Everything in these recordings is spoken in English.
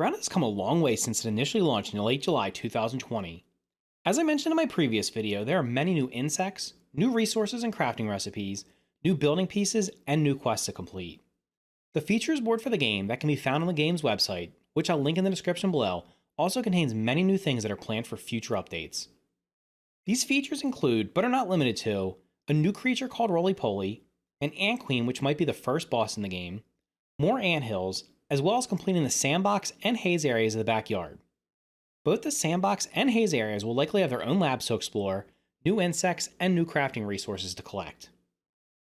Grounded has come a long way since it initially launched in late July 2020. As I mentioned in my previous video, there are many new insects, new resources and crafting recipes, new building pieces, and new quests to complete. The features board for the game that can be found on the game's website, which I'll link in the description below, also contains many new things that are planned for future updates. These features include, but are not limited to, a new creature called Roly-Poly, an ant queen which might be the first boss in the game, more anthills, as well as completing the sandbox and haze areas of the backyard. Both the sandbox and haze areas will likely have their own labs to explore, new insects, and new crafting resources to collect.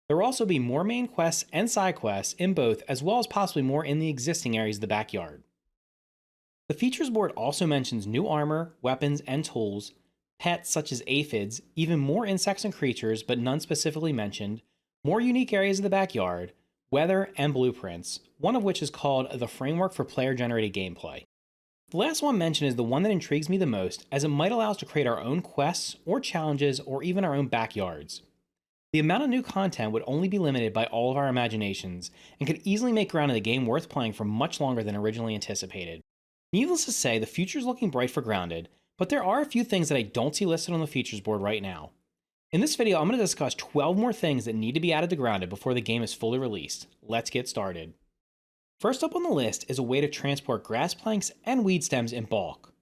There will also be more main quests and side quests in both, as well as possibly more in the existing areas of the backyard. The features board also mentions new armor, weapons, and tools, pets such as aphids, even more insects and creatures but none specifically mentioned, more unique areas of the backyard, weather, and blueprints, one of which is called the Framework for Player-Generated Gameplay. The last one mentioned is the one that intrigues me the most, as it might allow us to create our own quests or challenges or even our own backyards. The amount of new content would only be limited by all of our imaginations, and could easily make Grounded a game worth playing for much longer than originally anticipated. Needless to say, the future is looking bright for Grounded, but there are a few things that I don't see listed on the features board right now. In this video, I'm going to discuss 12 more things that need to be added to Grounded before the game is fully released. Let's get started. First up on the list is a way to transport grass planks and weed stems in bulk.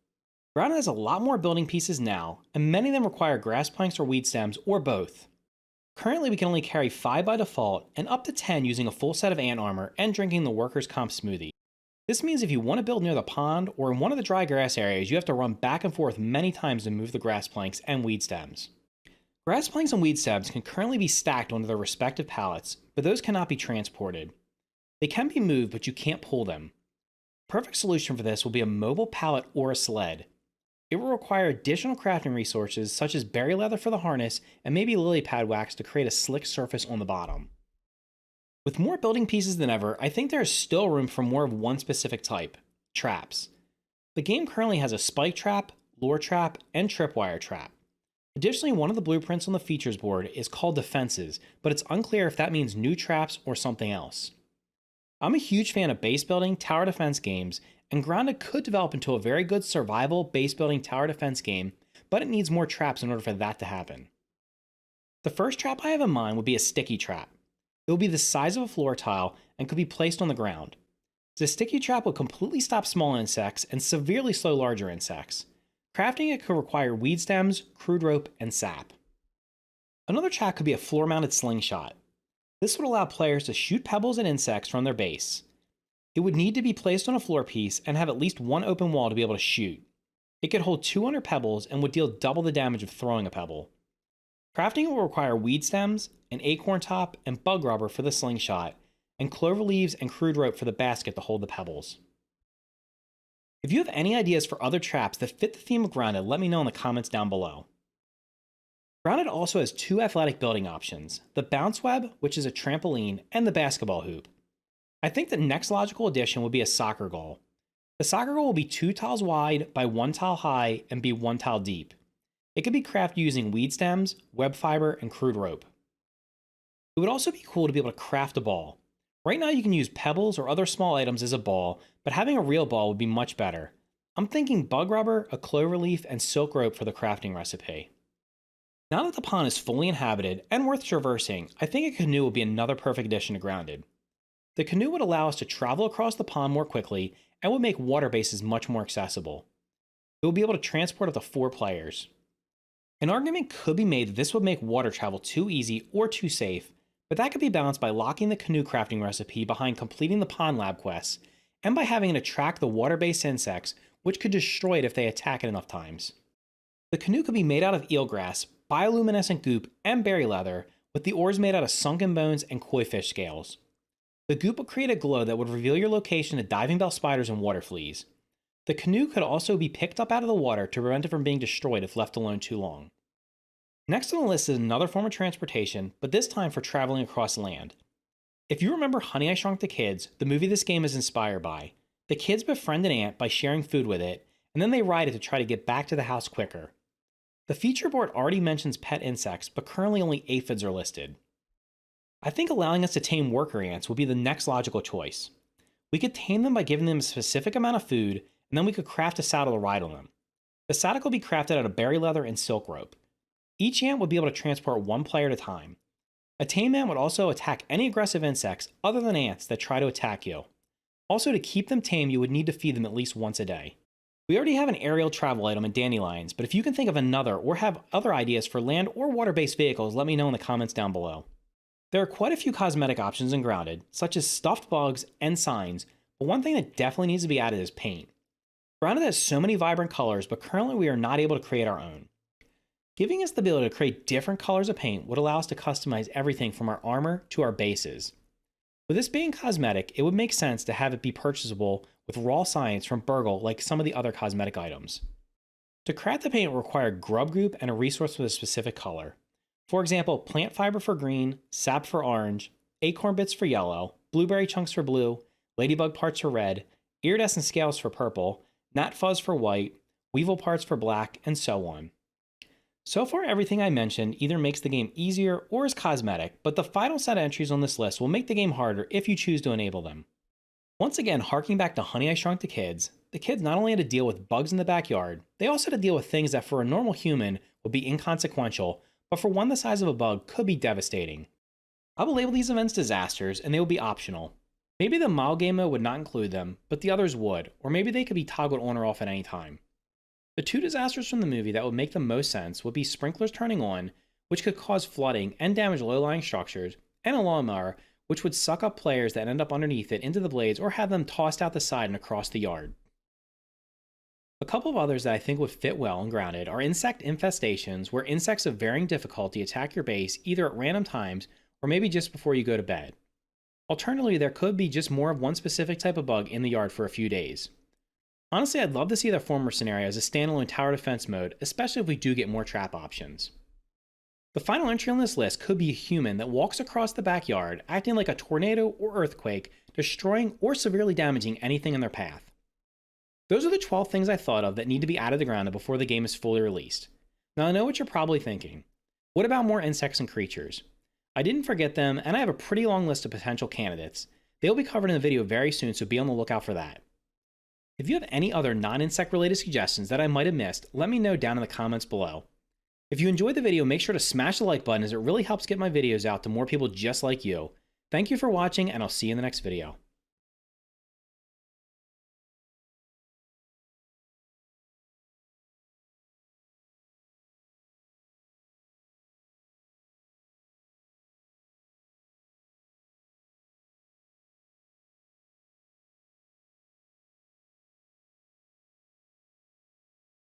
Grounded has a lot more building pieces now, and many of them require grass planks or weed stems, or both. Currently, we can only carry 5 by default, and up to 10 using a full set of ant armor and drinking the workers' comp smoothie. This means if you want to build near the pond or in one of the dry grass areas, you have to run back and forth many times to move the grass planks and weed stems. Grass planks and weed stems can currently be stacked onto their respective pallets, but those cannot be transported. They can be moved, but you can't pull them. The perfect solution for this will be a mobile pallet or a sled. It will require additional crafting resources such as berry leather for the harness and maybe lily pad wax to create a slick surface on the bottom. With more building pieces than ever, I think there is still room for more of one specific type: traps. The game currently has a spike trap, lure trap, and tripwire trap. Additionally, one of the blueprints on the features board is called defenses, but it's unclear if that means new traps or something else. I'm a huge fan of base building tower defense games, and Grounded could develop into a very good survival base building tower defense game, but it needs more traps in order for that to happen. The first trap I have in mind would be a sticky trap. It will be the size of a floor tile and could be placed on the ground. The sticky trap will completely stop small insects and severely slow larger insects. Crafting it could require weed stems, crude rope, and sap. Another trap could be a floor-mounted slingshot. This would allow players to shoot pebbles at insects from their base. It would need to be placed on a floor piece and have at least one open wall to be able to shoot. It could hold 200 pebbles and would deal double the damage of throwing a pebble. Crafting will require weed stems, an acorn top, and bug rubber for the slingshot, and clover leaves and crude rope for the basket to hold the pebbles. If you have any ideas for other traps that fit the theme of Grounded, let me know in the comments down below. Grounded also has 2 athletic building options: the bounce web, which is a trampoline, and the basketball hoop. I think the next logical addition would be a soccer goal. The soccer goal will be 2 tiles wide by 1 tile high and be 1 tile deep. It could be crafted using weed stems, web fiber, and crude rope. It would also be cool to be able to craft a ball. Right now you can use pebbles or other small items as a ball, but having a real ball would be much better. I'm thinking bug rubber, a clover leaf, and silk rope for the crafting recipe. Now that the pond is fully inhabited and worth traversing, I think a canoe would be another perfect addition to Grounded. The canoe would allow us to travel across the pond more quickly and would make water bases much more accessible. It would be able to transport up to 4 players. An argument could be made that this would make water travel too easy or too safe, but that could be balanced by locking the canoe crafting recipe behind completing the pond lab quests, and by having it attract the water-based insects, which could destroy it if they attack it enough times. The canoe could be made out of eelgrass, bioluminescent goop, and berry leather, with the oars made out of sunken bones and koi fish scales. The goop would create a glow that would reveal your location to diving bell spiders and water fleas. The canoe could also be picked up out of the water to prevent it from being destroyed if left alone too long. Next on the list is another form of transportation, but this time for traveling across land. If you remember Honey, I Shrunk the Kids, the movie this game is inspired by, the kids befriend an ant by sharing food with it, and then they ride it to try to get back to the house quicker. The feature board already mentions pet insects, but currently only aphids are listed. I think allowing us to tame worker ants would be the next logical choice. We could tame them by giving them a specific amount of food, and then we could craft a saddle to ride on them. The saddle could be crafted out of berry leather and silk rope. Each ant would be able to transport one player at a time. A tame ant would also attack any aggressive insects other than ants that try to attack you. Also, to keep them tame, you would need to feed them at least once a day. We already have an aerial travel item in dandelions, but if you can think of another or have other ideas for land or water-based vehicles, let me know in the comments down below. There are quite a few cosmetic options in Grounded, such as stuffed bugs and signs, but one thing that definitely needs to be added is paint. Grounded has so many vibrant colors, but currently we are not able to create our own. Giving us the ability to create different colors of paint would allow us to customize everything from our armor to our bases. With this being cosmetic, it would make sense to have it be purchasable with raw science from Burgle like some of the other cosmetic items. To craft the paint will require grub group and a resource with a specific color. For example, plant fiber for green, sap for orange, acorn bits for yellow, blueberry chunks for blue, ladybug parts for red, iridescent scales for purple, gnat fuzz for white, weevil parts for black, and so on. So far, everything I mentioned either makes the game easier or is cosmetic, but the final set of entries on this list will make the game harder if you choose to enable them. Once again, harking back to Honey I Shrunk the Kids not only had to deal with bugs in the backyard, they also had to deal with things that for a normal human would be inconsequential, but for one the size of a bug could be devastating. I will label these events disasters, and they will be optional. Maybe the mild game mode would not include them, but the others would, or maybe they could be toggled on or off at any time. The two disasters from the movie that would make the most sense would be sprinklers turning on, which could cause flooding and damage low-lying structures, and a lawnmower, which would suck up players that end up underneath it into the blades or have them tossed out the side and across the yard. A couple of others that I think would fit well in Grounded are insect infestations, where insects of varying difficulty attack your base either at random times or maybe just before you go to bed. Alternatively, there could be just more of one specific type of bug in the yard for a few days. Honestly, I'd love to see the former scenario as a standalone tower defense mode, especially if we do get more trap options. The final entry on this list could be a human that walks across the backyard, acting like a tornado or earthquake, destroying or severely damaging anything in their path. Those are the 12 things I thought of that need to be added to Grounded before the game is fully released. Now I know what you're probably thinking. What about more insects and creatures? I didn't forget them, and I have a pretty long list of potential candidates. They will be covered in the video very soon, so be on the lookout for that. If you have any other non-insect related suggestions that I might have missed, let me know down in the comments below. If you enjoyed the video, make sure to smash the like button as it really helps get my videos out to more people just like you. Thank you for watching, and I'll see you in the next video.